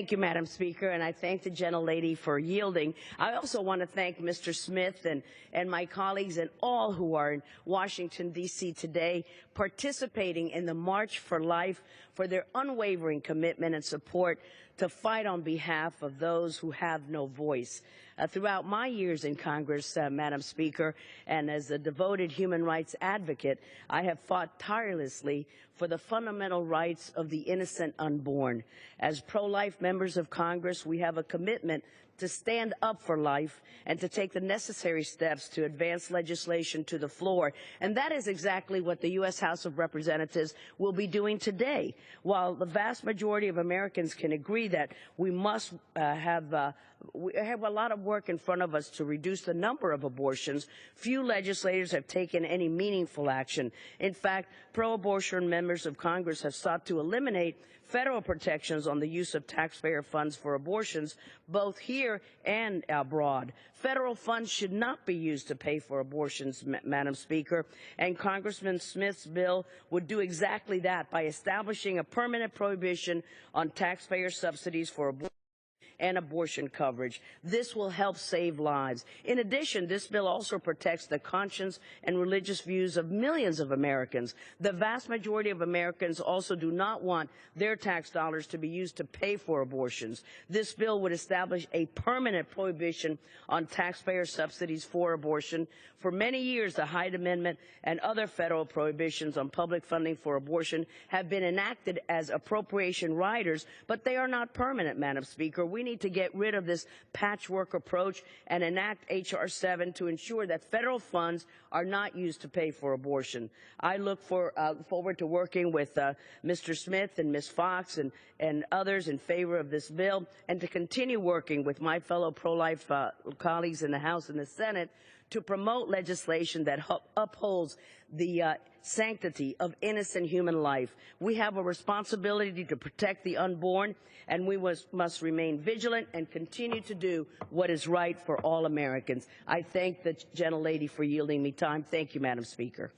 Thank you, Madam Speaker, and I thank the gentlelady for yielding. I also want to thank Mr. Smith and my colleagues and all who are in Washington, D.C. today participating in the March for Life for their unwavering commitment and support to fight on behalf of those who have no voice. Throughout my years in Congress, Madam Speaker, and as a devoted human rights advocate, I have fought tirelessly for the fundamental rights of the innocent unborn. As pro-life members of Congress, we have a commitment to stand up for life and to take the necessary steps to advance legislation to the floor. And that is exactly what the U.S. House of Representatives will be doing today. While the vast majority of Americans can agree that we must we have a lot of work in front of us to reduce the number of abortions, few legislators have taken any meaningful action. In fact, pro-abortion members of Congress have sought to eliminate federal protections on the use of taxpayer funds for abortions, both here and abroad. Federal funds should not be used to pay for abortions, Madam Speaker, and Congressman Smith's bill would do exactly that by establishing a permanent prohibition on taxpayer subsidies for abortion and abortion coverage. This will help save lives. In addition, this bill also protects the conscience and religious views of millions of Americans. The vast majority of Americans also do not want their tax dollars to be used to pay for abortions. This bill would establish a permanent prohibition on taxpayer subsidies for abortion. For many years, the Hyde Amendment and other federal prohibitions on public funding for abortion have been enacted as appropriation riders, but they are not permanent, Madam Speaker. We need to get rid of this patchwork approach and enact H.R. 7 to ensure that federal funds are not used to pay for abortion. I look forward to working with Mr. Smith and Ms. Fox and others in favor of this bill, and to continue working with my fellow pro-life colleagues in the House and the Senate to promote legislation that upholds the sanctity of innocent human life. We have a responsibility to protect the unborn, and we must remain vigilant and continue to do what is right for all Americans. I thank the gentlelady for yielding me time. Thank you, Madam Speaker.